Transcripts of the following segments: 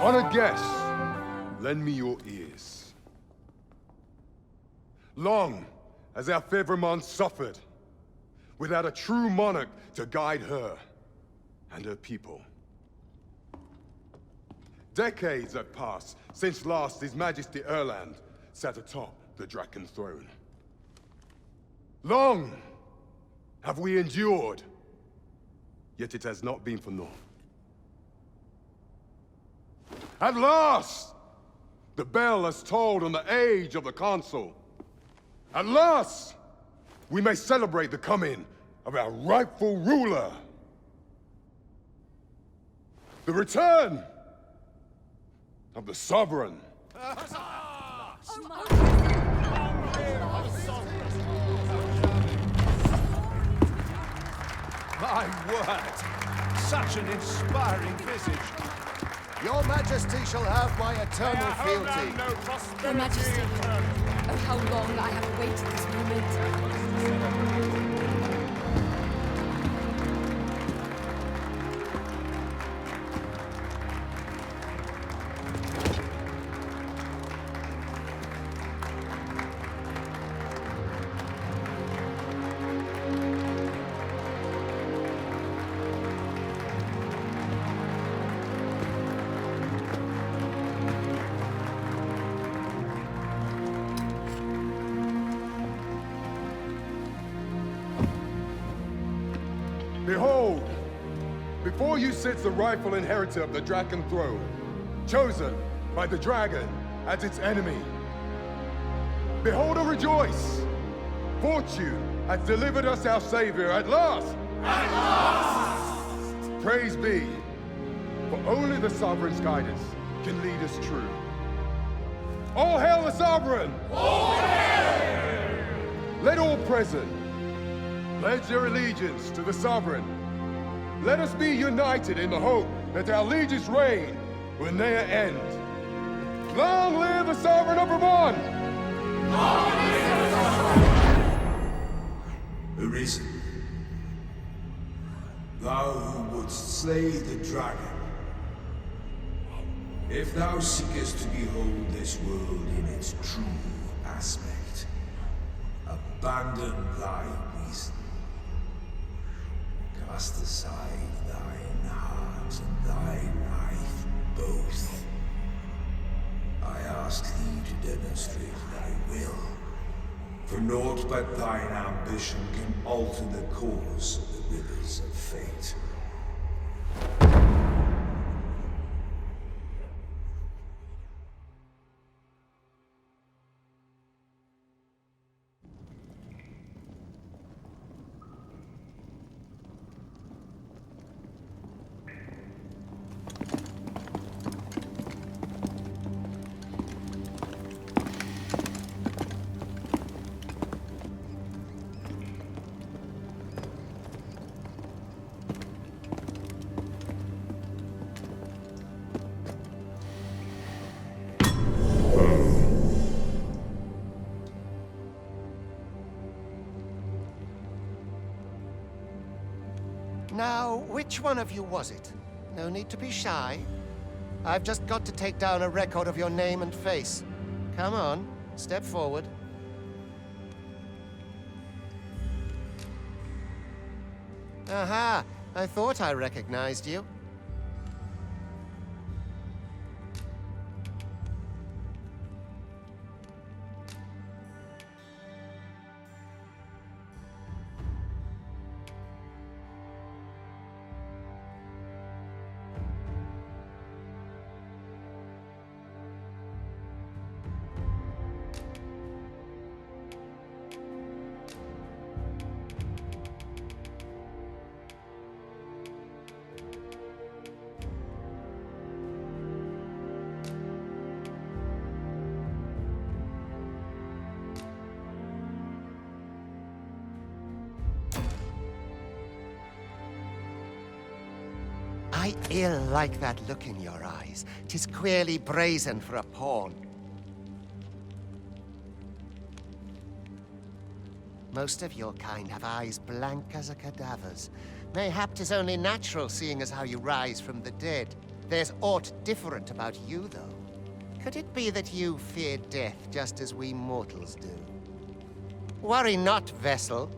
Honored guests, lend me your ears. Long has our fair Vermund suffered, without a true monarch to guide her and her people. Decades have passed since last His Majesty Erland sat atop the Dragon throne. Long have we endured, yet it has not been for naught. At last, the bell has tolled on the age of the Council. At last, we may celebrate the coming of our rightful ruler. The return of the Sovereign. My word! Such an inspiring visage. Your Majesty shall have my eternal fealty. Your Majesty, oh how long I have awaited this moment. Behold, before you sits the rightful inheritor of the Dragon throne, chosen by the Dragon as its enemy. Behold and rejoice! Fortune has delivered us our Savior at last! At last! Praise be, for only the Sovereign's guidance can lead us true. All hail the Sovereign! All hail! Let all present pledge their allegiance to the Sovereign. Let us be united in the hope that our liege's reign will ne'er end. Long live the Sovereign of Vermund! Long live the Sovereign! Arisen, thou who wouldst slay the dragon, if thou seekest to behold this world in its true aspect, abandon thy reason. Cast aside thine heart and thy life both. I ask thee to demonstrate thy will, for naught but thine ambition can alter the course of the rivers of fate. Now, which one of you was it? No need to be shy. I've just got to take down a record of your name and face. Come on, step forward. Aha! I thought I recognized you. I ill like that look in your eyes. 'Tis queerly brazen for a pawn. Most of your kind have eyes blank as a cadaver's. Mayhap 'tis only natural, seeing as how you rise from the dead. There's aught different about you, though. Could it be that you fear death just as we mortals do? Worry not, vessel.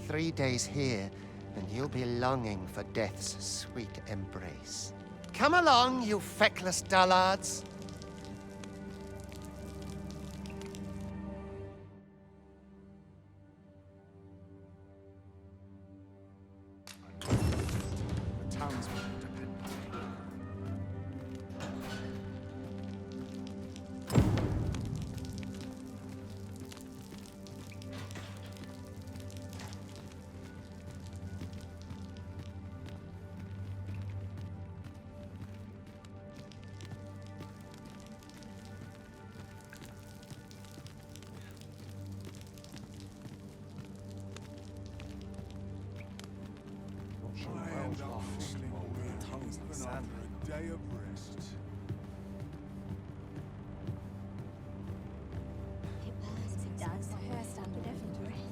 3 days here, and you'll be longing for death's sweet embrace. Come along, you feckless dullards. The townsmen depend on me. Day of rest. It burns, it does. My hair stand with every breath.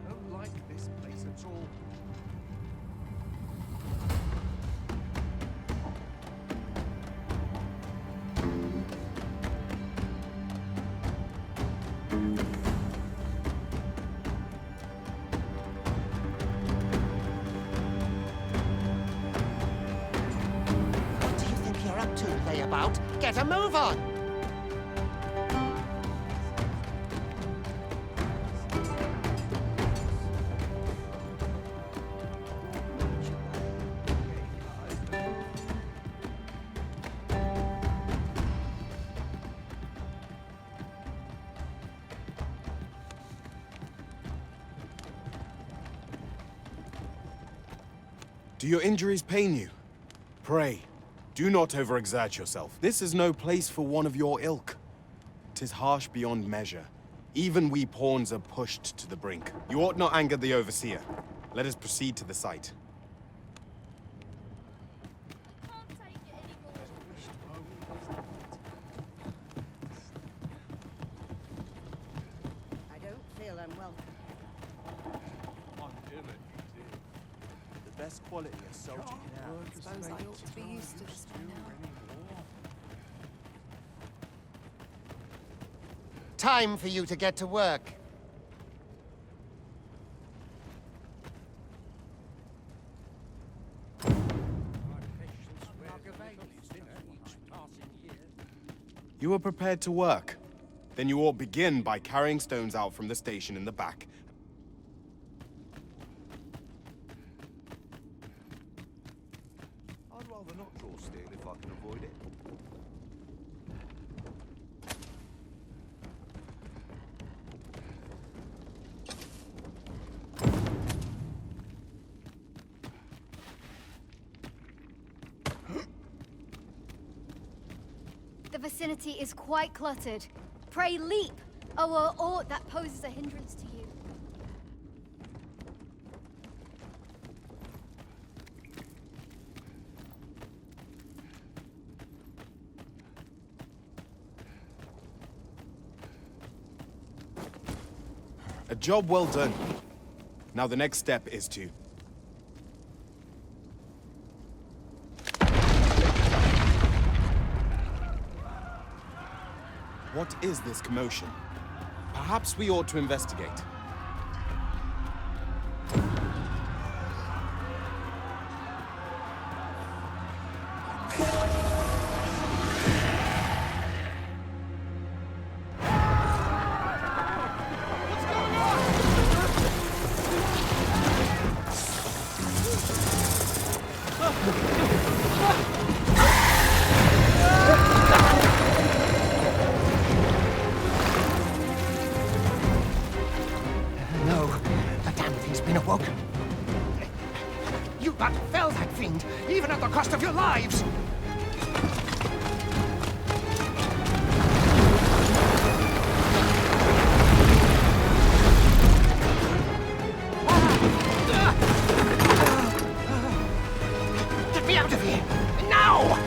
I don't like this place at all. What do you think you're up to, layabout? Get a move on! Do your injuries pain you? Pray, do not overexert yourself. This is no place for one of your ilk. 'Tis harsh beyond measure. Even we pawns are pushed to the brink. You ought not anger the overseer. Let us proceed to the site. I don't feel unwelcome. The best quality of soldier can have. Suppose I ought to be used to this by now. Time for you to get to work. You are prepared to work. Then you ought begin by carrying stones out from the station in the back. I'd rather not draw steel if I can avoid it. The vicinity is quite cluttered. Pray leap, or aught that poses a hindrance to you. A job well done. Now the next step is to... What is this commotion? Perhaps we ought to investigate. No, the damned thing's been awoken. You but fell that fiend, even at the cost of your lives! Get me out of here! Now!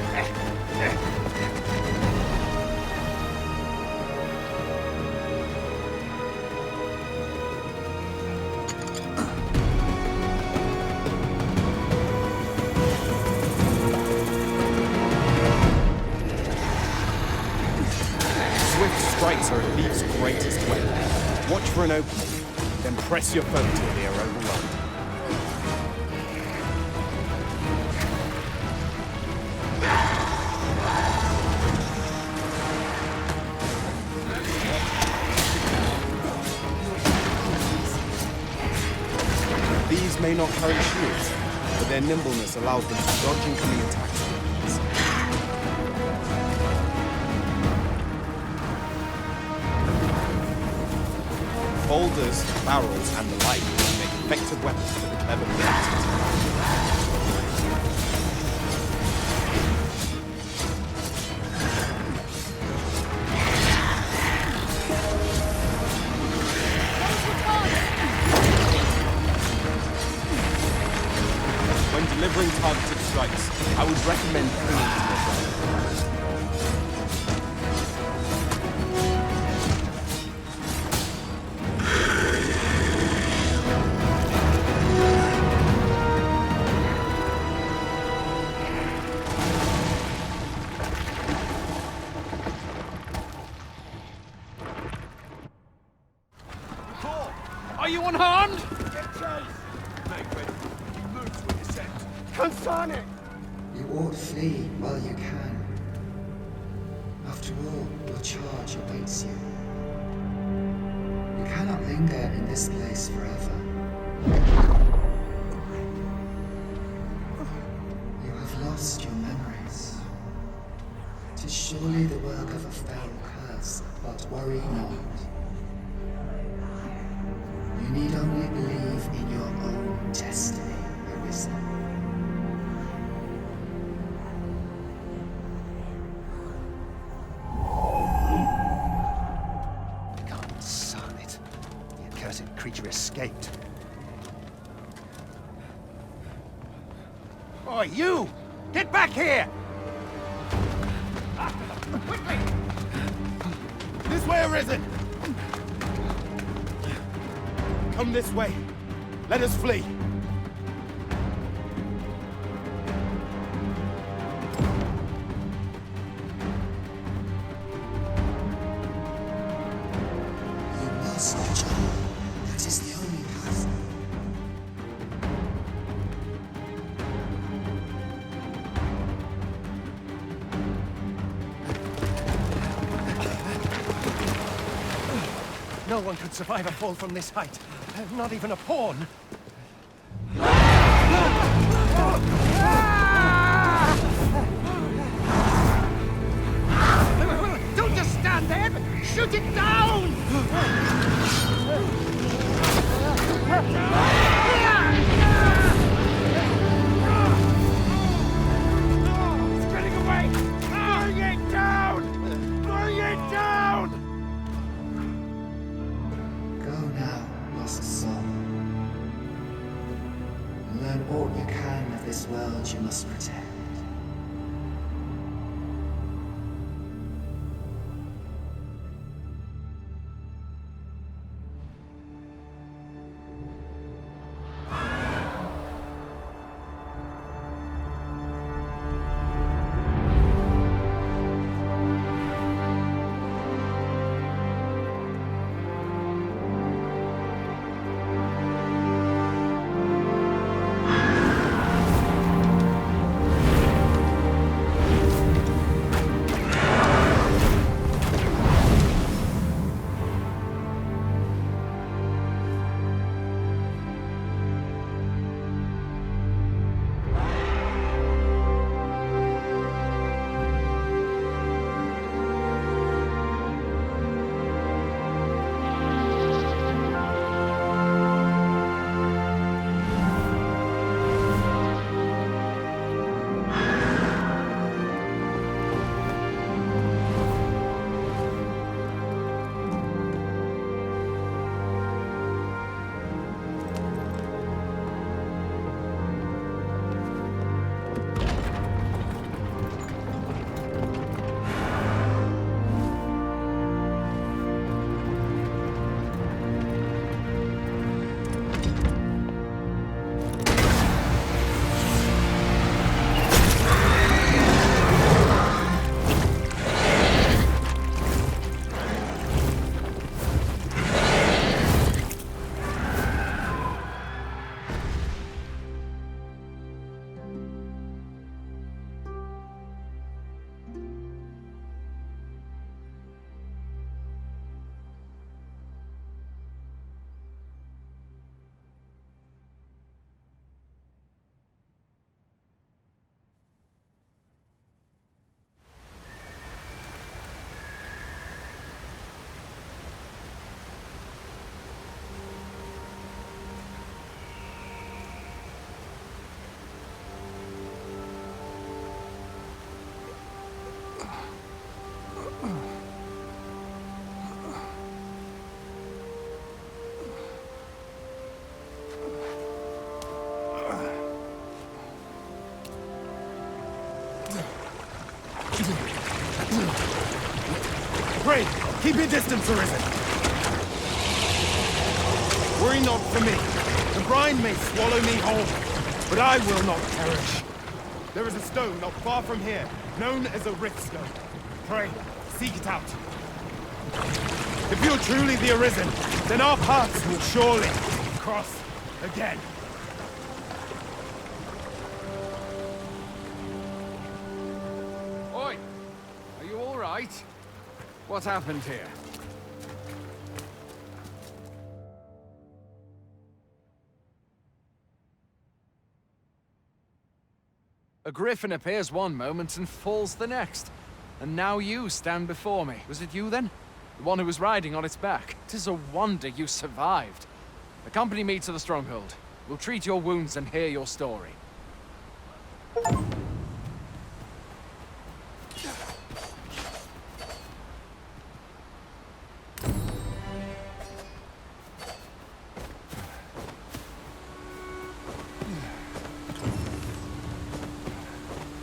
are a thief's greatest weapon. Watch for an opening, then press your foe till they are overwhelmed. These may not carry shields, but their nimbleness allows them to dodge incoming attacks with ease. Boulders, barrels, and the like make effective weapons for the clever militants. When delivering targeted strikes, I would recommend aiming to your target. Are you unharmed? You ought flee while you can. After all, your charge awaits you. You cannot linger in this place forever. You have lost your memories. 'Tis surely the work of a fell curse, but worry not. You need only believe in your own destiny, Arisen. Creature escaped. Oh, you! Get back here! Quickly! This way, Arisen! Come this way. Let us flee. You must return. That is the only path. No one could survive a fall from this height. Not even a pawn. Don't just stand there, but shoot it down! It's getting away! Bring it down! Bring it down! Go now, lost soul. Learn all you can of this world you must protect. Pray, keep your distance, Arisen. Worry not for me. The brine may swallow me whole, but I will not perish. There is a stone not far from here, known as a rift stone. Pray, seek it out. If you're truly the Arisen, then our paths will surely cross again. Oi! Are you all right? What happened here? A griffin appears one moment and falls the next. And now you stand before me. Was it you then? The one who was riding on its back? 'Tis a wonder you survived. Accompany me to the stronghold. We'll treat your wounds and hear your story.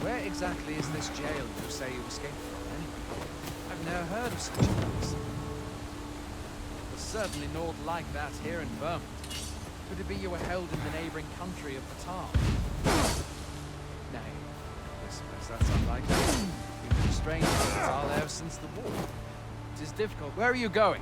Where exactly is this jail you say you escaped from, anyway? I've never heard of such a place. There's certainly naught like that here in Vermund. Could it be you were held in the neighboring country of Battahl? Nay, I suppose that's unlikely. You've been estranged from Battahl ever since the war. It is difficult. Where are you going?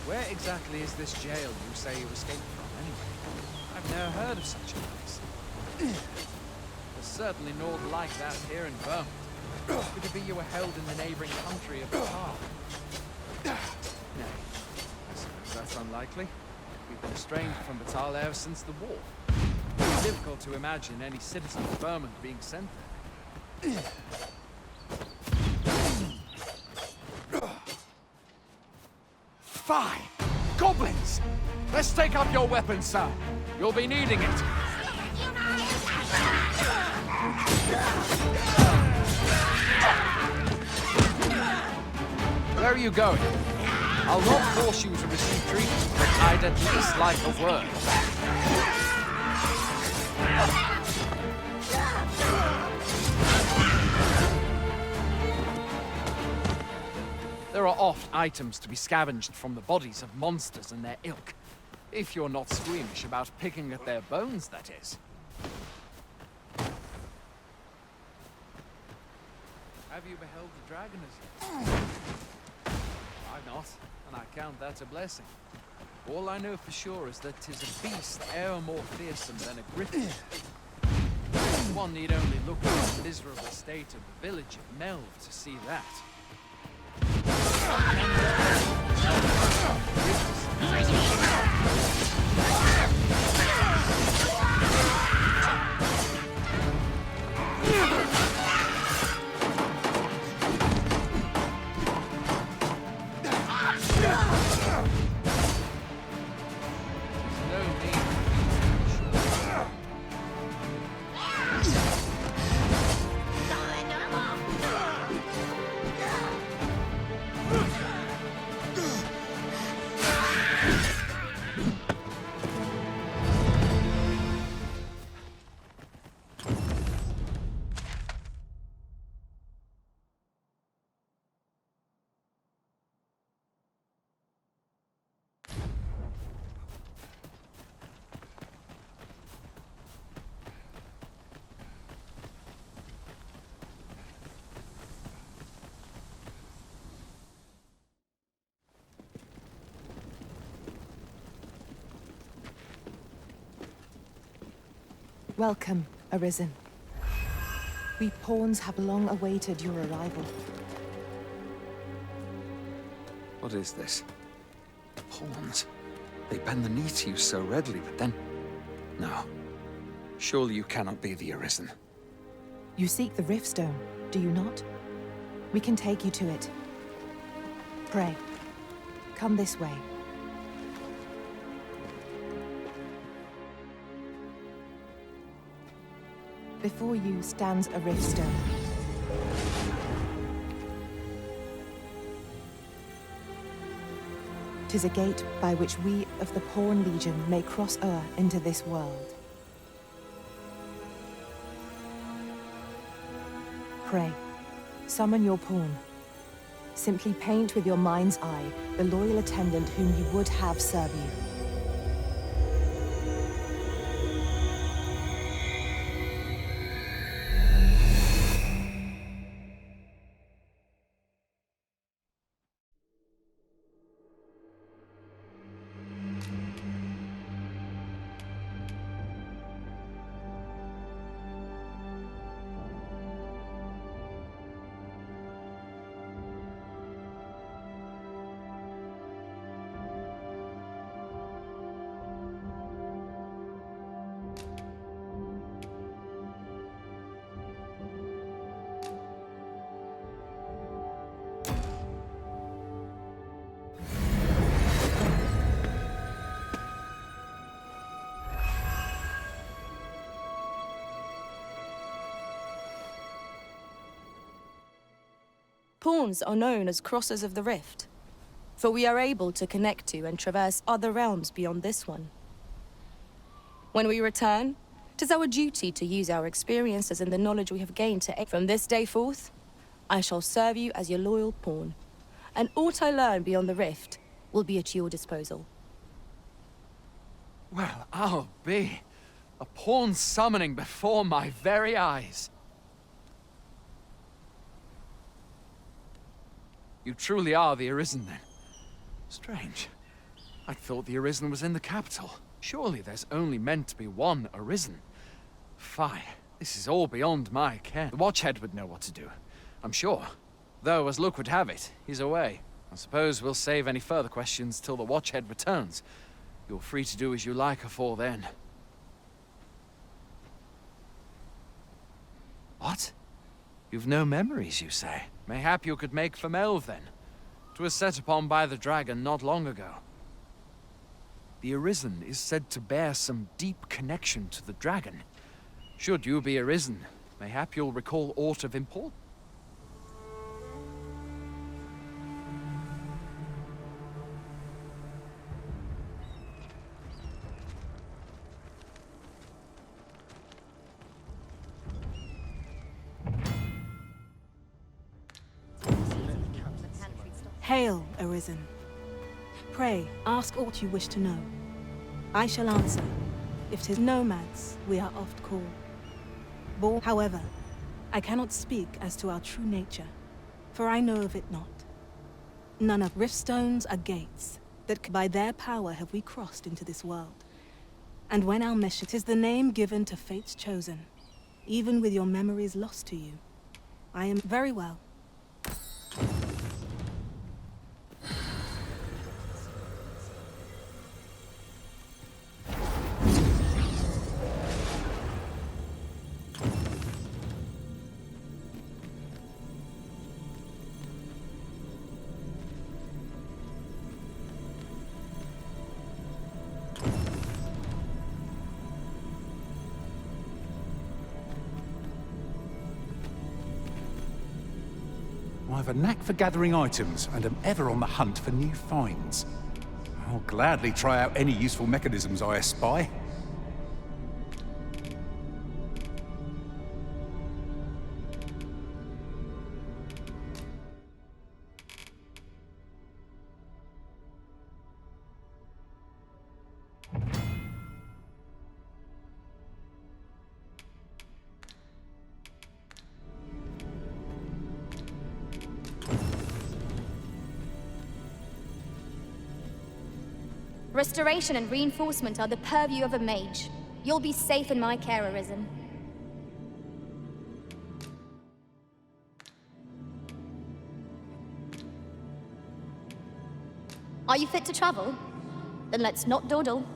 Where exactly is this jail you say you escaped from, anyway? I've never heard of such a place. There's certainly naught like that here in Vermund. Could it be you were held in the neighboring country of Battahl? Nay, I suppose that's unlikely. We've been estranged from Battahl ever since the war. It's difficult to imagine any citizen of Vermund being sent there. Fine! Goblins! Let's take up your weapons, sir. You'll be needing it. Where are you going? I'll not force you to receive treatment, but I'd at least like a word. There are oft items to be scavenged from the bodies of monsters and their ilk. If you're not squeamish about picking at their bones, that is. Have you beheld the dragon as yet? I've not, and I count that a blessing. All I know for sure is that 'tis a beast e'er more fearsome than a griffin. One need only look at the miserable state of the village of Melve to see that. Welcome, Arisen. We pawns have long awaited your arrival. What is this? Pawns. They bend the knee to you so readily, but then... No. Surely you cannot be the Arisen. You seek the Riftstone, do you not? We can take you to it. Pray. Come this way. Before you stands a Riftstone. Tis a gate by which we of the Pawn Legion may cross o'er into this world. Pray. Summon your pawn. Simply paint with your mind's eye the loyal attendant whom you would have serve you. Pawns are known as crossers of the rift, for we are able to connect to and traverse other realms beyond this one. When we return, 'tis our duty to use our experiences and the knowledge we have gained to aid. From this day forth, I shall serve you as your loyal pawn, and aught I learn beyond the rift will be at your disposal. Well, I'll be. A pawn summoning before my very eyes. You truly are the Arisen, then? Strange. I thought the Arisen was in the capital. Surely there's only meant to be one Arisen. Fie, this is all beyond my ken. The Watchhead would know what to do, I'm sure. Though, as luck would have it, he's away. I suppose we'll save any further questions till the Watchhead returns. You're free to do as you like afore then. What? You've no memories, you say? Mayhap you could make for Melve, then. 'Twas set upon by the dragon not long ago. The Arisen is said to bear some deep connection to the dragon. Should you be Arisen, mayhap you'll recall aught of import? Hail, Arisen. Pray, ask aught you wish to know. I shall answer. If 'tis nomads, we are oft called. Born, however, I cannot speak as to our true nature, for I know of it not. None of Riftstones are gates, that by their power have we crossed into this world. And when our mission is the name given to fate's chosen, even with your memories lost to you, I am very well. I have a knack for gathering items, and am ever on the hunt for new finds. I'll gladly try out any useful mechanisms I espy. Restoration and reinforcement are the purview of a mage. You'll be safe in my care, Arisen. Are you fit to travel? Then let's not dawdle.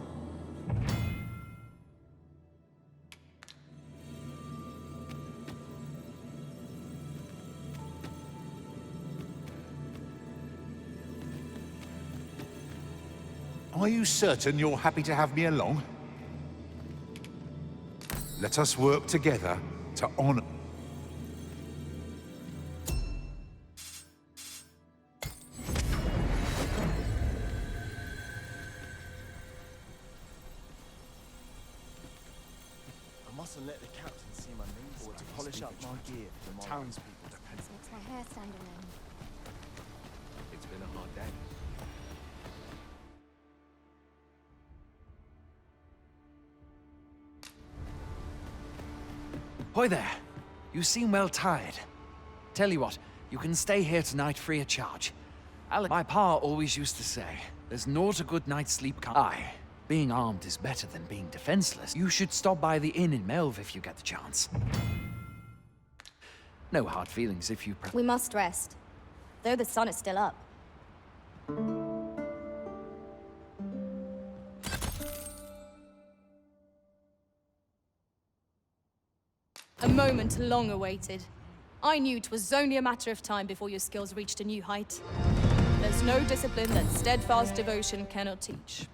Are you certain you're happy to have me along? Let us work together to honor... I mustn't let the captain see my name or to polish up my gear for the townspeople. Makes my hair stand on end. It's been a hard day. Hoy there. You seem well tired. Tell you what, you can stay here tonight free of charge. My pa always used to say, there's naught a good night's sleep can... Aye, being armed is better than being defenseless. You should stop by the inn in Melve if you get the chance. No hard feelings if you... We must rest, though the sun is still up. A moment long awaited. I knew 'twas only a matter of time before your skills reached a new height. There's no discipline that steadfast devotion cannot teach.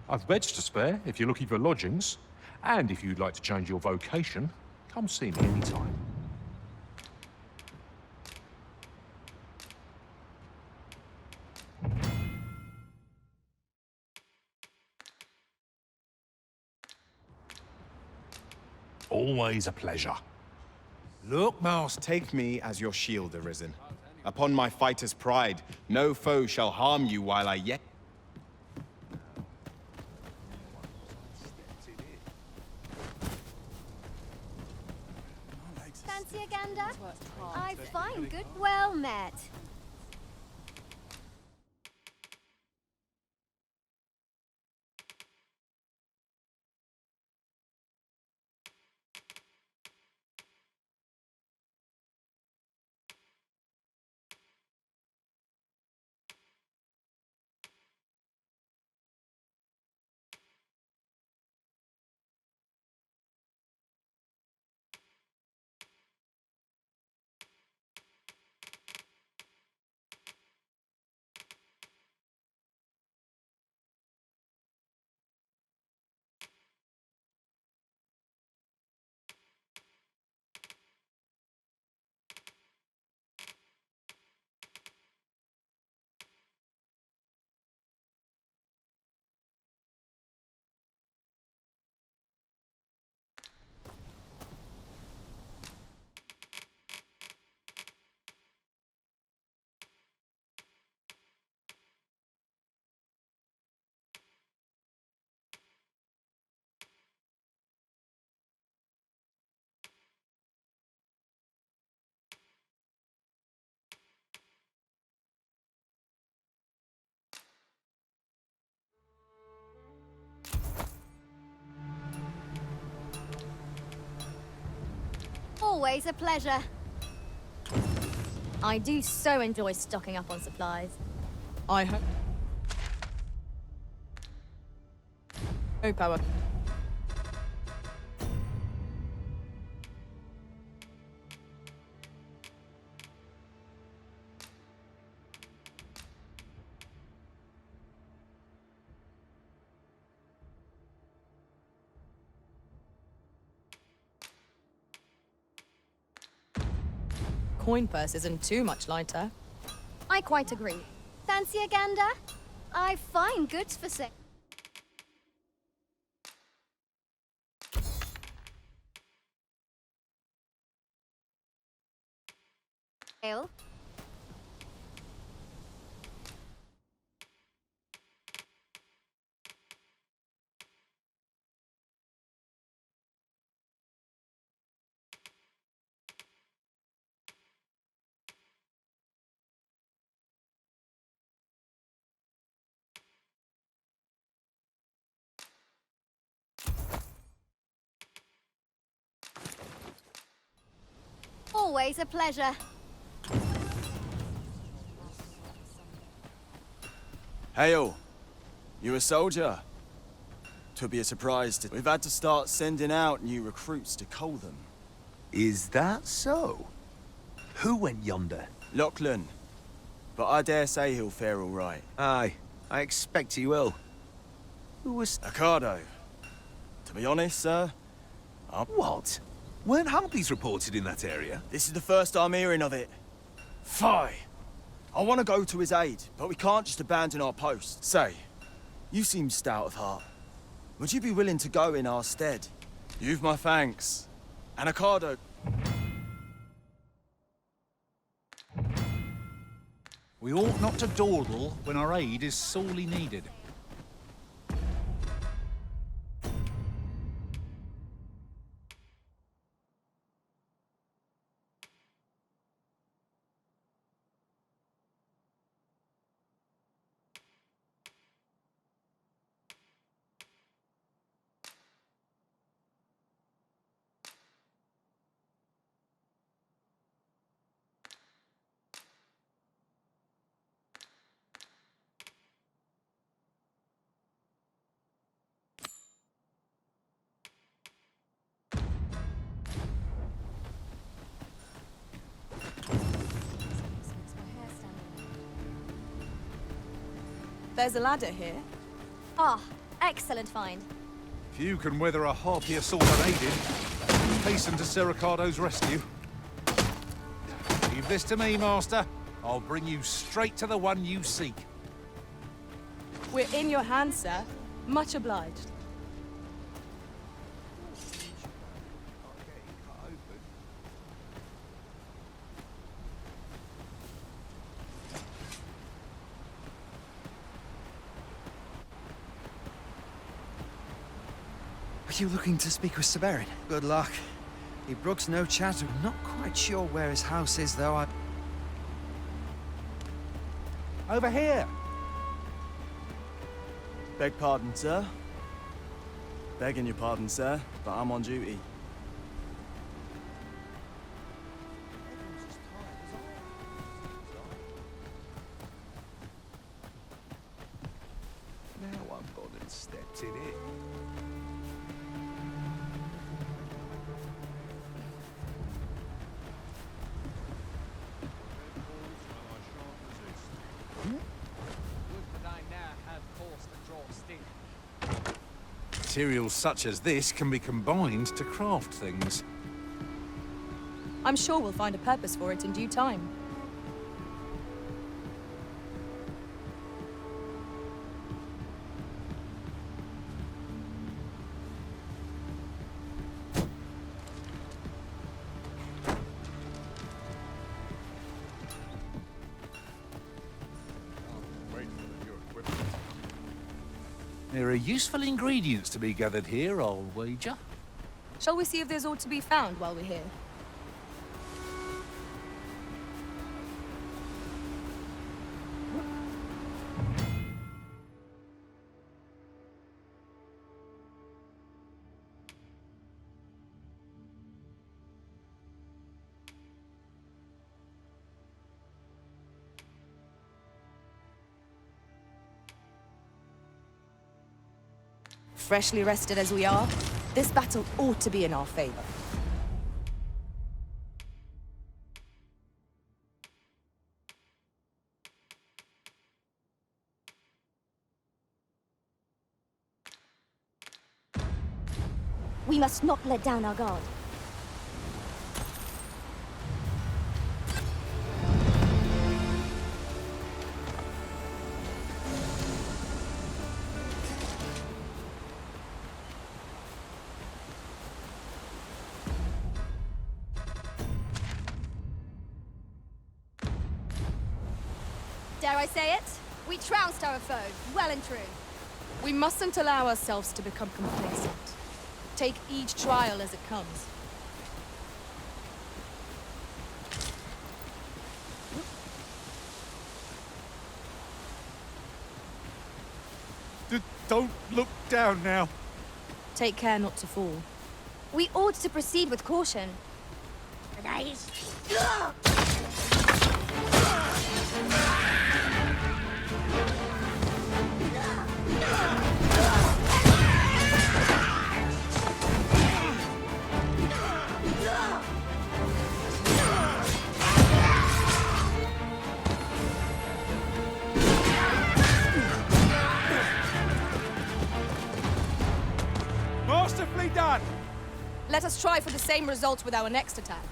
I've beds to spare if you're looking for lodgings. And if you'd like to change your vocation, come see me anytime. Always a pleasure. Look, Mouse, take me as your shield, Arisen. Upon my fighter's pride, no foe shall harm you while I yet... Fancy a gander? I find good. Well met. Always a pleasure. I do so enjoy stocking up on supplies. I hope. No power. Coin purse isn't too much lighter. I quite agree. Fancy a gander? I find goods for sale. Always a pleasure. Hail! You a soldier? Twould be a surprise to... We've had to start sending out new recruits to cull them. Is that so? Who went yonder? Lachlan. But I dare say he'll fare all right. Aye, I expect he will. Who was... Accardo. To be honest, sir, What? Weren't harpies reported in that area? this is the first I'm hearing of it. Fie! I want to go to his aid, but we can't just abandon our post. Say, you seem stout of heart. Would you be willing to go in our stead? You've my thanks. And Accardo... We ought not to dawdle when our aid is sorely needed. There's a ladder here. Ah, excellent find. Few can weather a harpy assault unaided. Hasten to Sir Accardo's rescue. Leave this to me, Master. I'll bring you straight to the one you seek. We're in your hands, sir. Much obliged. Are you looking to speak with Sir Beren? Good luck. He brooks no chatter. I'm not quite sure where his house is, though. Over here! Beg pardon, sir. Begging your pardon, sir, but I'm on duty. Now I'm bothered stepped in it. Materials such as this can be combined to craft things. I'm sure we'll find a purpose for it in due time. There are useful ingredients to be gathered here, I'll wager. Shall we see if there's aught to be found while we're here? Freshly rested as we are, this battle ought to be in our favor. We must not let down our guard. Dare I say it? We trounced our foe, well and true. We mustn't allow ourselves to become complacent. Take each trial as it comes. Don't look down now. Take care not to fall. We ought to proceed with caution. be done? Let us try for the same result with our next attack.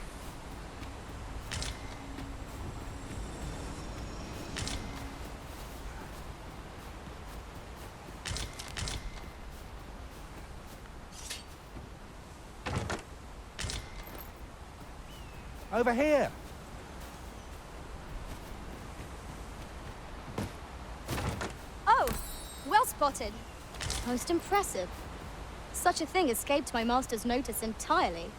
Over here. Oh, well spotted. Most impressive. Such a thing escaped my master's notice entirely.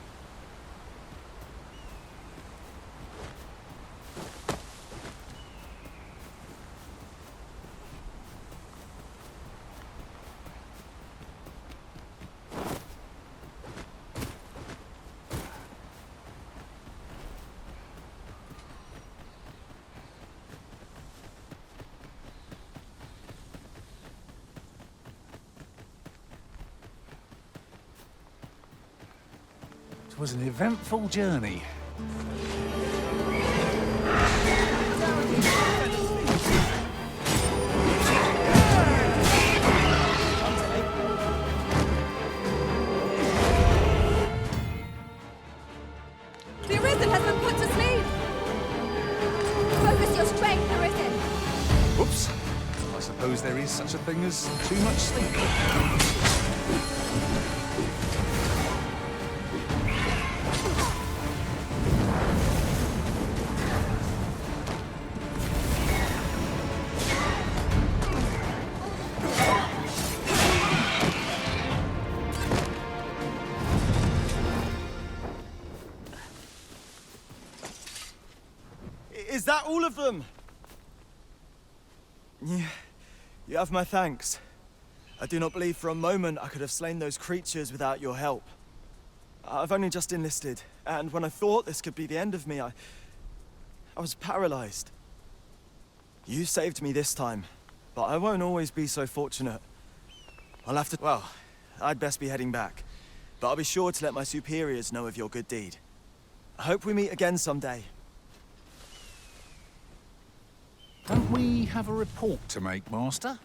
It was an eventful journey. The Arisen has been put to sleep! Focus your strength, Arisen! Whoops. I suppose there is such a thing as too much sleep. Is that all of them? You have my thanks. I do not believe for a moment I could have slain those creatures without your help. I've only just enlisted, and when I thought this could be the end of me, I was paralyzed. You saved me this time, but I won't always be so fortunate. I'll have to... Well, I'd best be heading back, but I'll be sure to let my superiors know of your good deed. I hope we meet again someday. Don't we have a report to make, Master?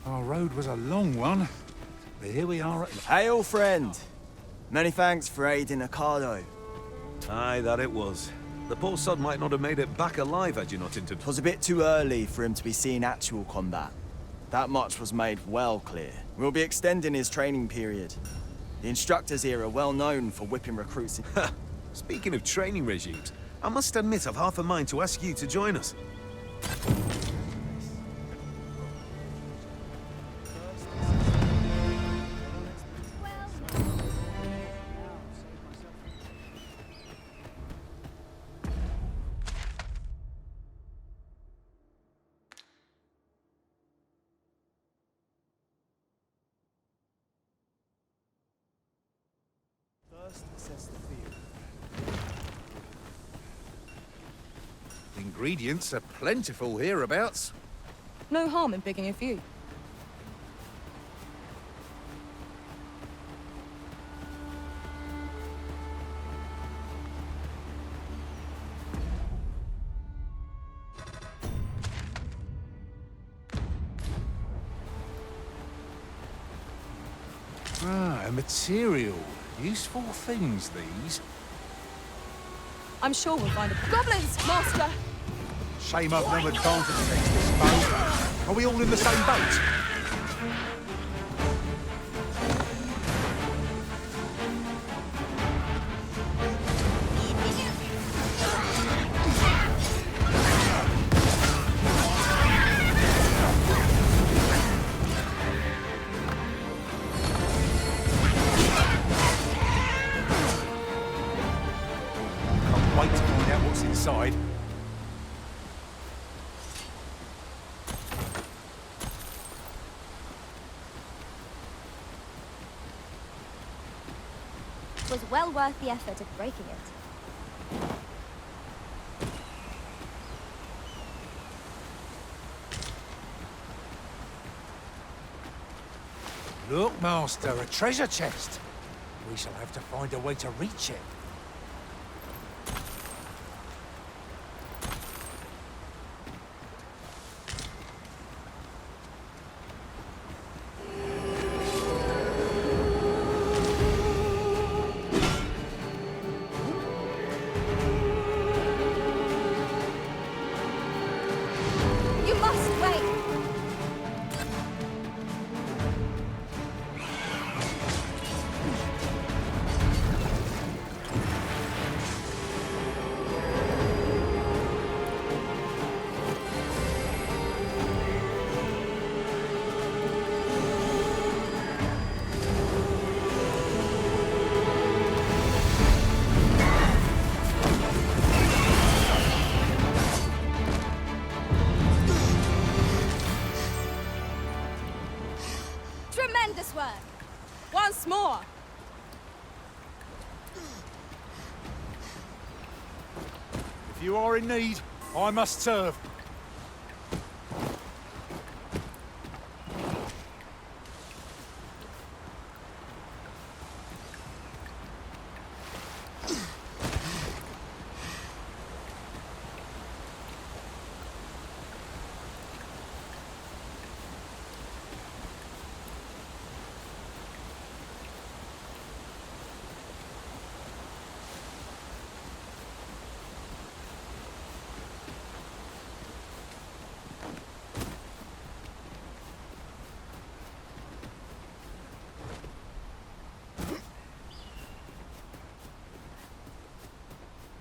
Our road was a long one, but here we are at... Hail, friend! Many thanks for aiding Accardo. Aye, that it was. The poor sod might not have made it back alive had you not entered. It was a bit too early for him to be seeing actual combat. That much was made well clear. We'll be extending his training period. The instructors here are well known for whipping recruits in... Speaking of training regimes, I must admit I've half a mind to ask you to join us. Ingredients are plentiful hereabouts. No harm in picking a few. Ah, a material. Useful things, these. I'm sure we'll find a... Goblins, Master! Shame I've no advantage against this foe. Are we all in the same boat? Can't wait to find out what's inside. Was well worth the effort of breaking it. Look, Master, a treasure chest. we shall have to find a way to reach it. You must wait! Tremendous work! Once more! If you are in need, I must serve.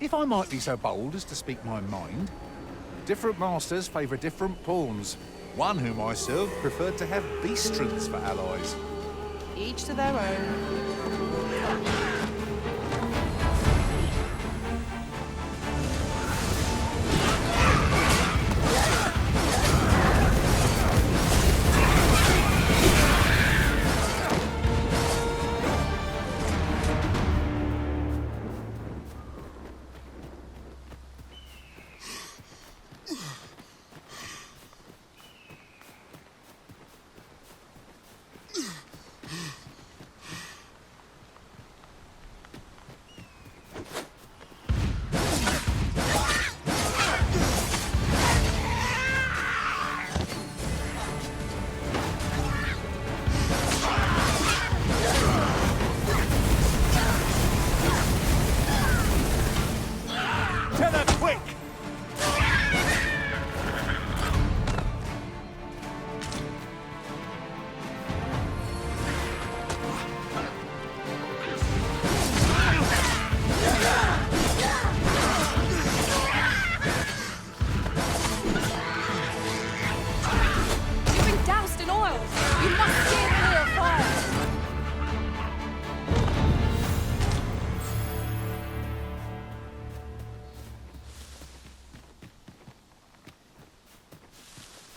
If I might be so bold as to speak my mind, different masters favour different pawns. One whom I served preferred to have beastrons for allies. Each to their own.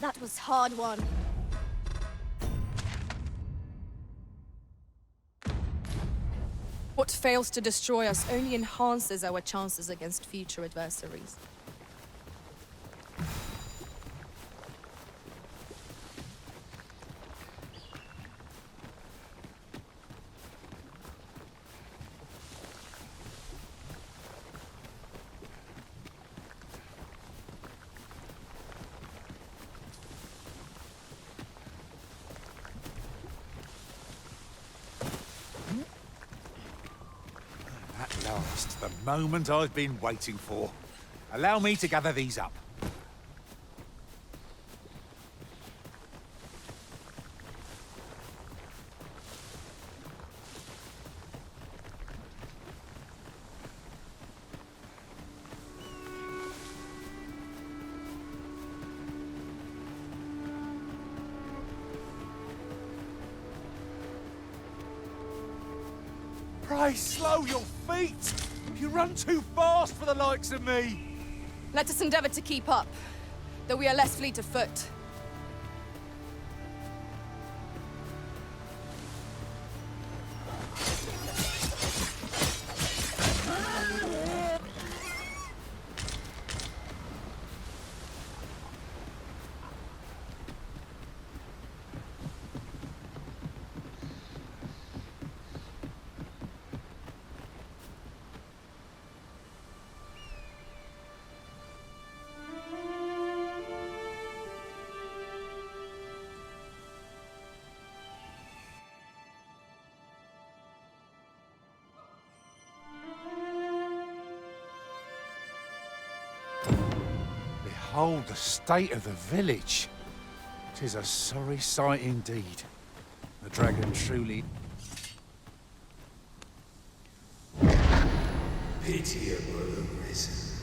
That was hard won. What fails to destroy us only enhances our chances against future adversaries. At last, the moment I've been waiting for. Allow me to gather these up. Pray, slow your feet! You run too fast for the likes of me! Let us endeavor to keep up, though we are less fleet of foot. Behold the state of the village. 'Tis a sorry sight indeed. The dragon truly... Pitiable Arisen.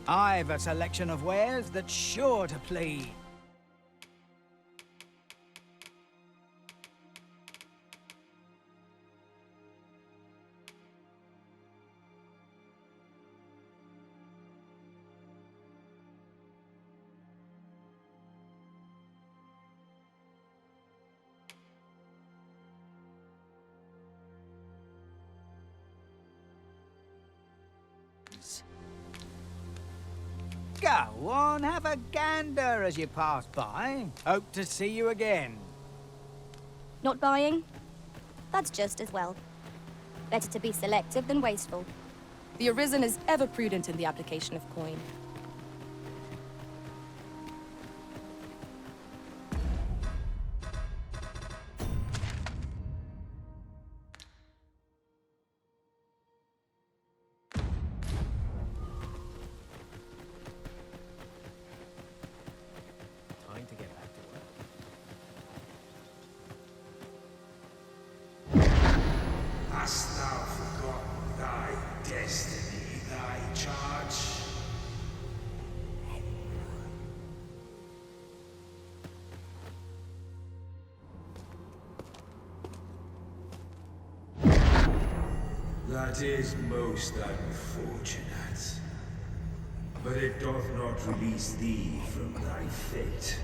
I've a selection of wares that's sure to please. Go on, have a gander as you pass by. Hope to see you again. Not buying? That's just as well. Better to be selective than wasteful. The Arisen is ever prudent in the application of coin. Hast thou forgotten thy destiny, thy charge? That is most unfortunate. But it doth not release thee from thy fate.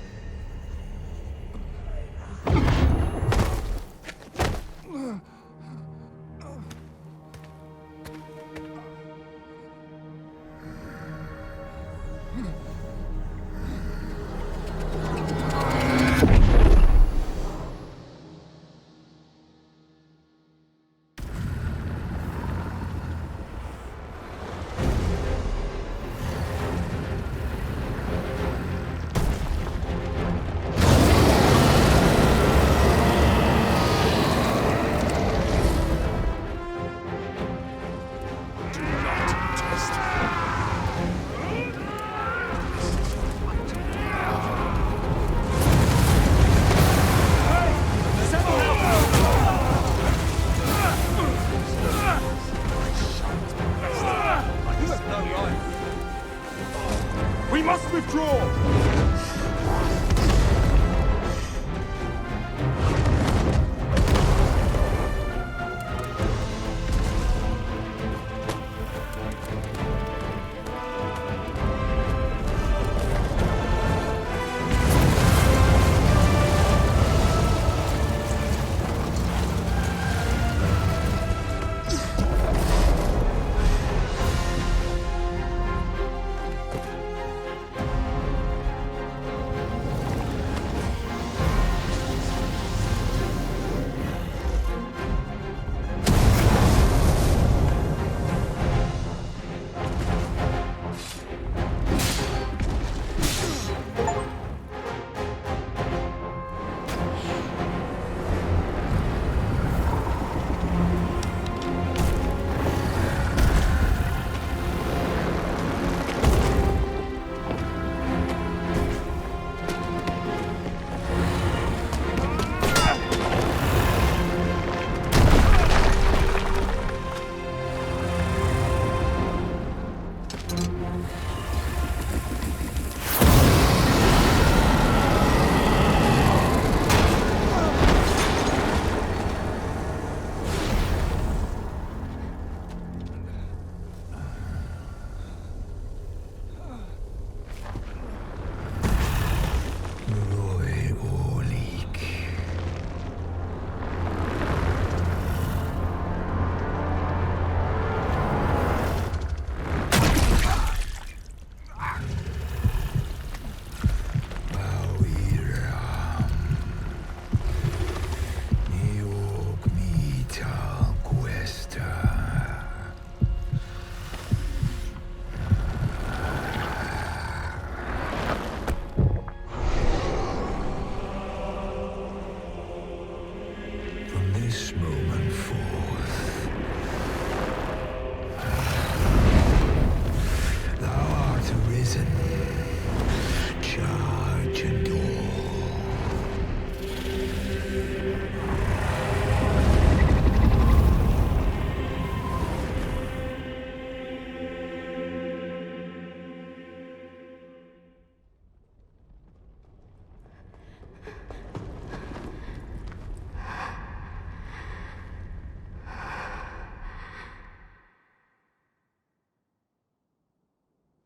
We must withdraw!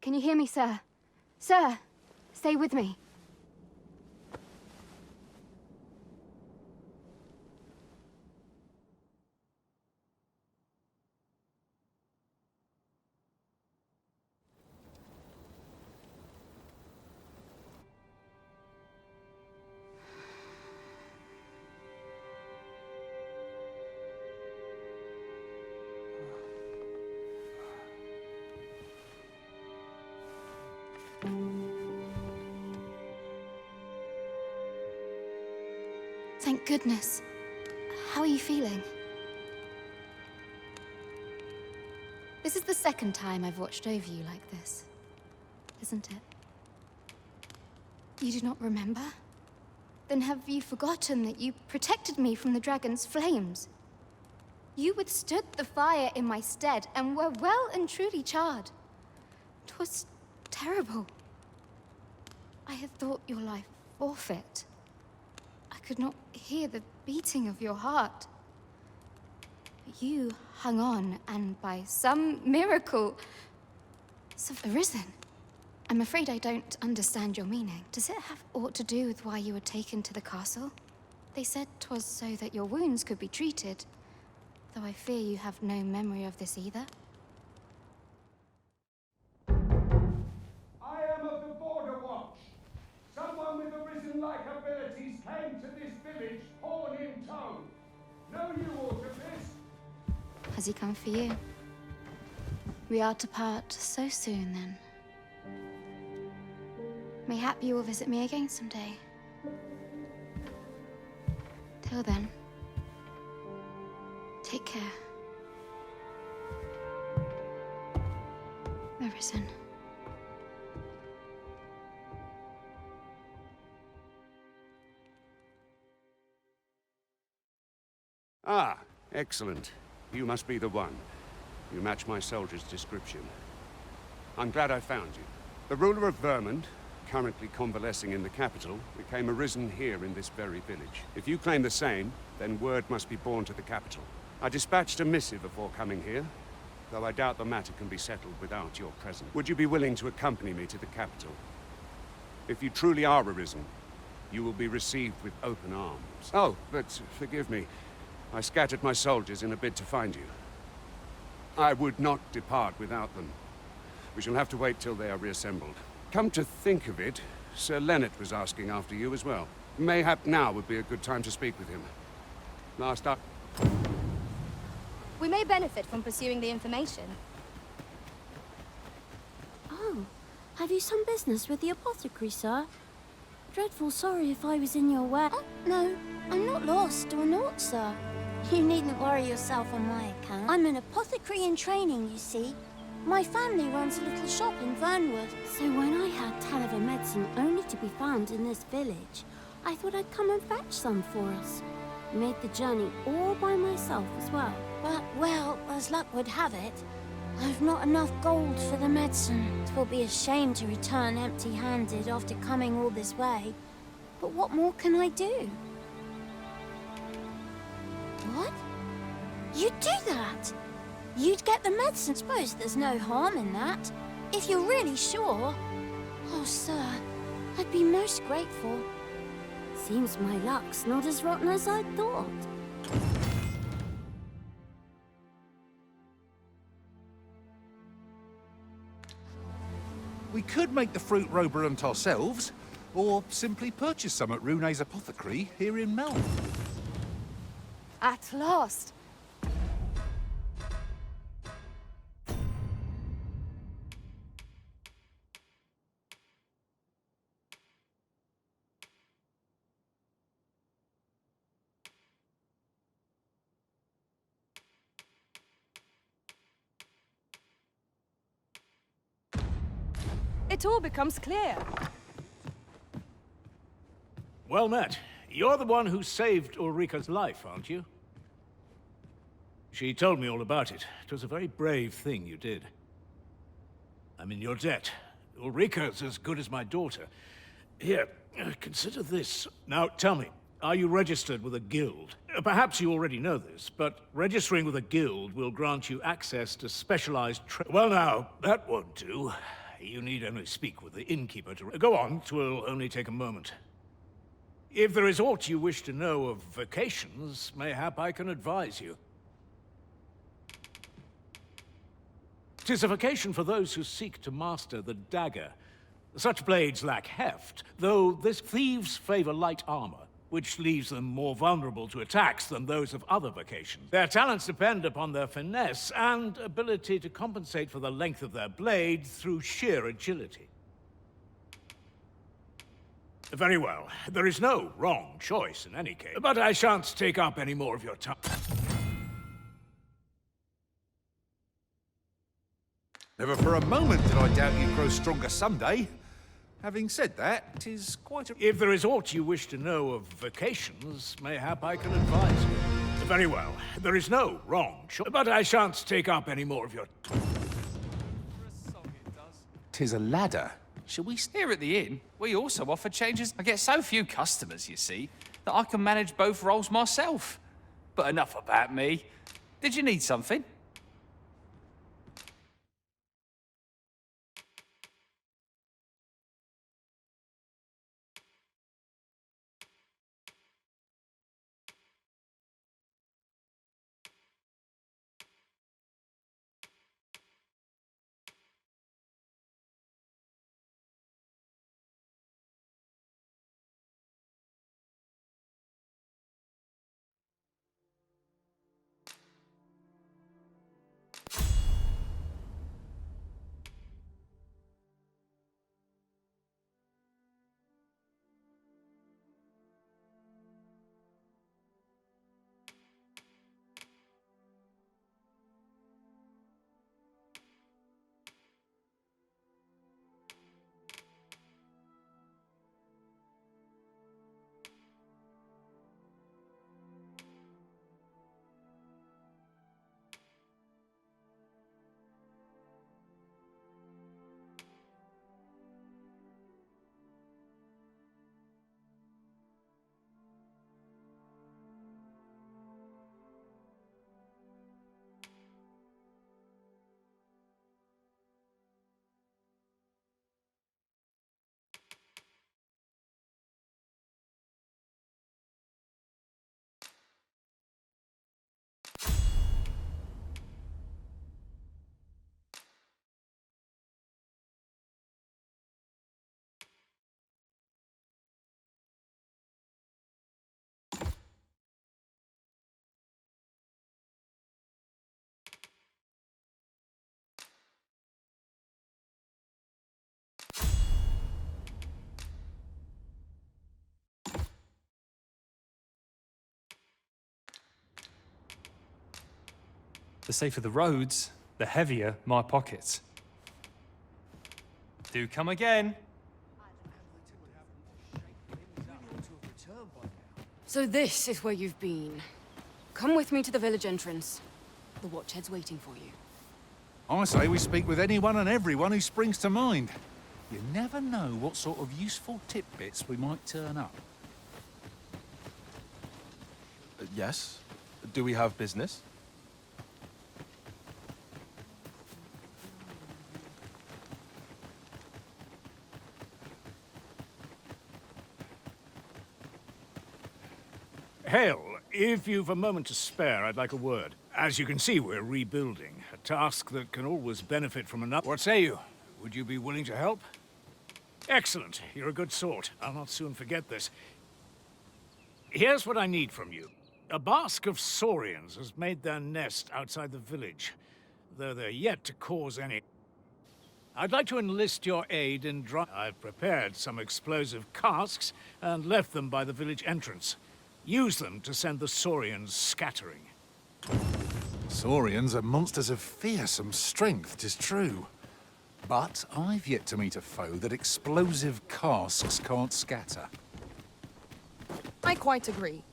Can you hear me, sir? Sir, stay with me. Thank goodness. How are you feeling? This is the second time I've watched over you like this, isn't it? You do not remember? Then have you forgotten that you protected me from the dragon's flames? You withstood the fire in my stead and were well and truly charred. 'Twas terrible. I had thought your life forfeit. I could not hear the beating of your heart. But you hung on, and by some miracle, arisen. I'm afraid I don't understand your meaning. Does it have aught to do with why you were taken to the castle? They said 'twas so that your wounds could be treated, though I fear you have no memory of this either. I am of the Border Watch. Someone with Arisen-like abilities came to this village, horn in tow. Know you aught of this? Has he come for you? We are to part so soon, then. Mayhap you will visit me again someday. Till then, take care. Arisen. Ah, excellent. You must be the one. You match my soldier's description. I'm glad I found you. The ruler of Vermund, currently convalescing in the capital, became arisen here in this very village. If you claim the same, then word must be borne to the capital. I dispatched a missive before coming here, though I doubt the matter can be settled without your presence. Would you be willing to accompany me to the capital? If you truly are arisen, you will be received with open arms. Oh, but forgive me. I scattered my soldiers in a bid to find you. I would not depart without them. We shall have to wait till they are reassembled. Come to think of it, Sir Lennart was asking after you as well. Mayhap now would be a good time to speak with him. Last up. We may benefit from pursuing the information. Oh, have you some business with the apothecary, sir? Dreadful sorry if I was in your way. Oh, no, I'm not lost or naught, sir. You needn't worry yourself on my account. I'm an apothecary in training, you see. My family runs a little shop in Vernwood. So when I had tell of a medicine only to be found in this village, I thought I'd come and fetch some for us. Made the journey all by myself as well. But, well, as luck would have it, I've not enough gold for the medicine. 'Twill be a shame to return empty-handed after coming all this way. But what more can I do? What? You'd do that? You'd get the medicine. Suppose there's no harm in that. If you're really sure. Oh, sir, I'd be most grateful. Seems my luck's not as rotten as I thought. We could make the fruit roberant ourselves, or simply purchase some at Rune's apothecary here in Melve. At last! It all becomes clear. Well met. You're the one who saved Ulrika's life, aren't you? She told me all about it. It was a very brave thing you did. I'm in your debt. Ulrika's as good as my daughter. Here, consider this. Now, tell me, are you registered with a guild? Perhaps you already know this, but registering with a guild will grant you access to specialized Well now, that won't do. you need only speak with the innkeeper to... Go on, 'twill only take a moment. If there is aught you wish to know of vacations, mayhap I can advise you. 'Tis a vacation for those who seek to master the dagger. Such blades lack heft, though this thieves favor light armor, which leaves them more vulnerable to attacks than those of other vocations. Their talents depend upon their finesse and ability to compensate for the length of their blade through sheer agility. Very well. There is no wrong choice in any case, but I shan't take up any more of your time. Never for a moment did I doubt you'd grow stronger someday. Having said that, 'tis quite a... If there is aught you wish to know of vacations, mayhap I can advise you. Very well. There is no wrong choice, but I shan't take up any more of your... 'Tis a ladder. Shall we... Here at the inn, we also offer changes. I get so few customers, you see, that I can manage both roles myself. But enough about me. Did you need something? The safer the roads, the heavier my pockets. Do come again. So this is where you've been. Come with me to the village entrance. The watchhead's waiting for you. I say we speak with anyone and everyone who springs to mind. You never know what sort of useful tidbits we might turn up. Yes? Do we have business? Hail, if you've a moment to spare, I'd like a word. As you can see, we're rebuilding. A task that can always benefit from another. What say you? Would you be willing to help? Excellent. You're a good sort. I'll not soon forget this. Here's what I need from you. A bask of Saurians has made their nest outside the village, though they're yet to cause any... I'd like to enlist your aid in I've prepared some explosive casks and left them by the village entrance. Use them to send the Saurians scattering. Saurians are monsters of fearsome strength, 'tis true. But I've yet to meet a foe that explosive casks can't scatter. I quite agree.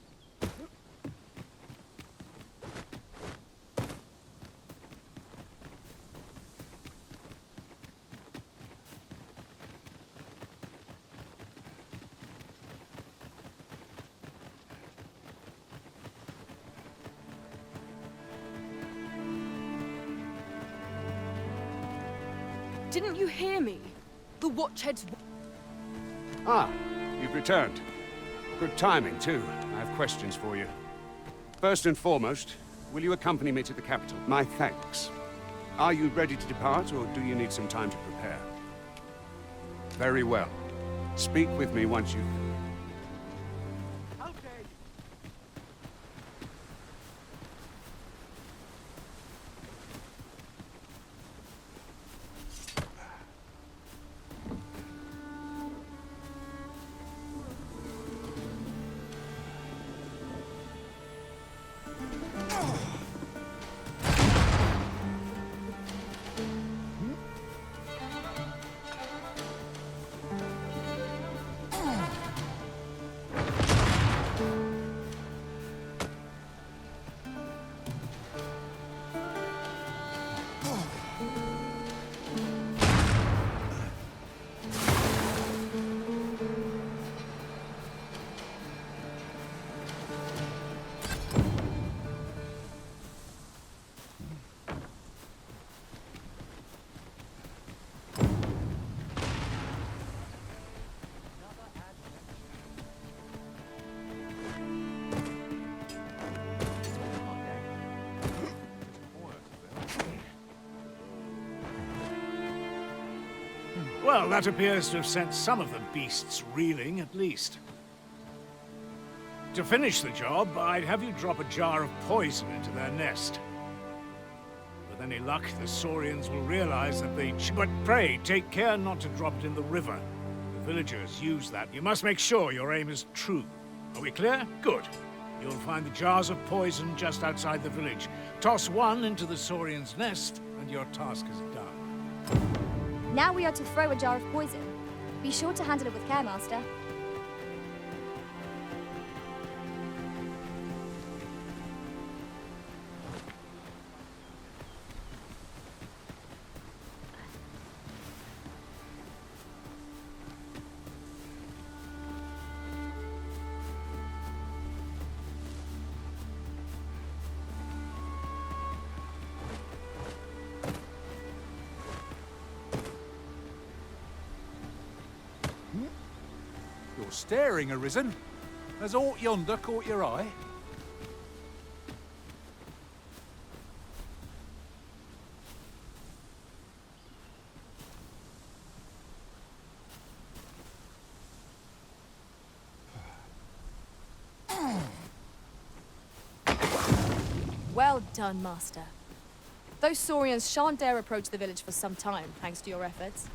Didn't you hear me? The Watchheads... Ah, you've returned. Good timing, too. I have questions for you. First and foremost, will you accompany me to the capital? My thanks. Are you ready to depart, or do you need some time to prepare? Very well. Speak with me once you've... Well, that appears to have sent some of the beasts reeling, at least. To finish the job, I'd have you drop a jar of poison into their nest. With any luck, the Saurians will realize that they... But pray, take care not to drop it in the river. The villagers use that. You must make sure your aim is true. Are we clear? Good. You'll find the jars of poison just outside the village. Toss one into the Saurian's nest, and your task is done. Now we are to throw a jar of poison. Be sure to handle it with care, Master. You're staring, Arisen. Has aught yonder caught your eye? Well done, Master. Those Saurians shan't dare approach the village for some time, thanks to your efforts.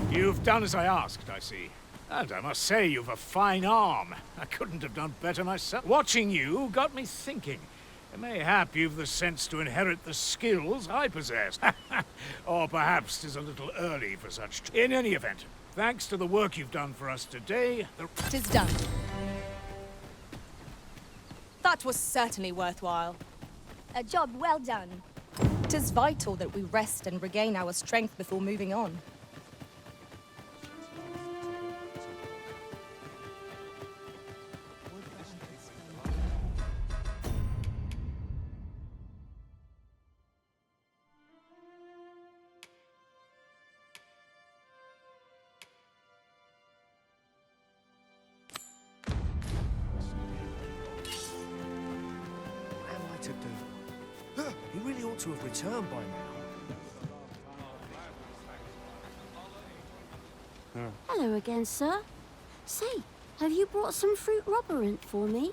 You've done as I asked, I see. And I must say, you've a fine arm. I couldn't have done better myself. Watching you got me thinking. Mayhap you've the sense to inherit the skills I possess. Or perhaps 'tis a little early for such... In any event, thanks to the work you've done for us today... Tis done. That was certainly worthwhile. A job well done. 'Tis vital that we rest and regain our strength before moving on. He really ought to have returned by now. Hello again, sir. Say, have you brought some fruit robberant for me?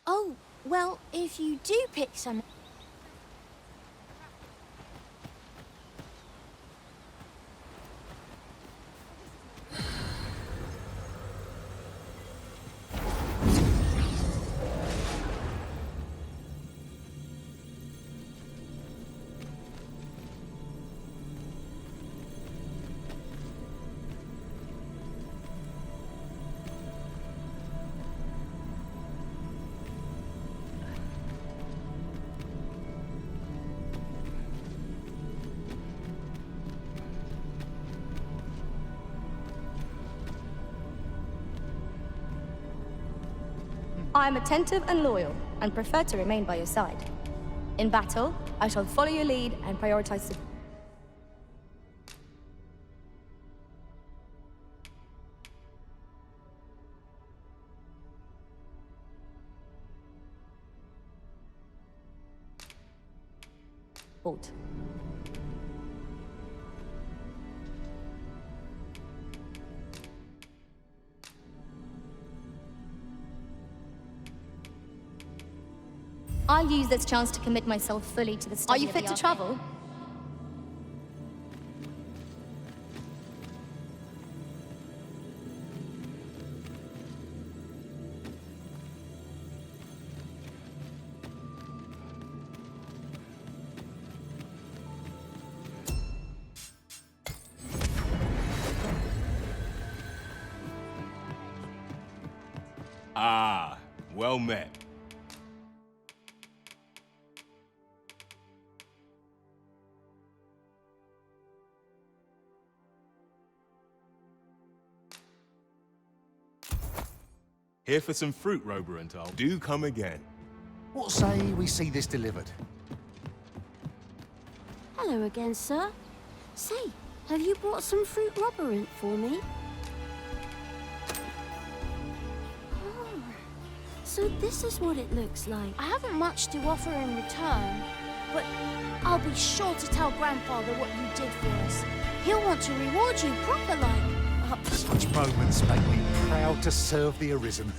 Oh, well, if you do pick some... I am attentive and loyal, and prefer to remain by your side. In battle, I shall follow your lead and prioritize support. I'll use this chance to commit myself fully to the study. Are you fit to travel? Ah, well met. Here for some fruit, Rober and Tal. Do come again. What say we see this delivered? Hello again, sir. Say, have you brought some fruit roberant for me? Oh, so this is what it looks like. I haven't much to offer in return, but I'll be sure to tell Grandfather what you did for us. He'll want to reward you proper like. Such moments make me proud to serve the Arisen.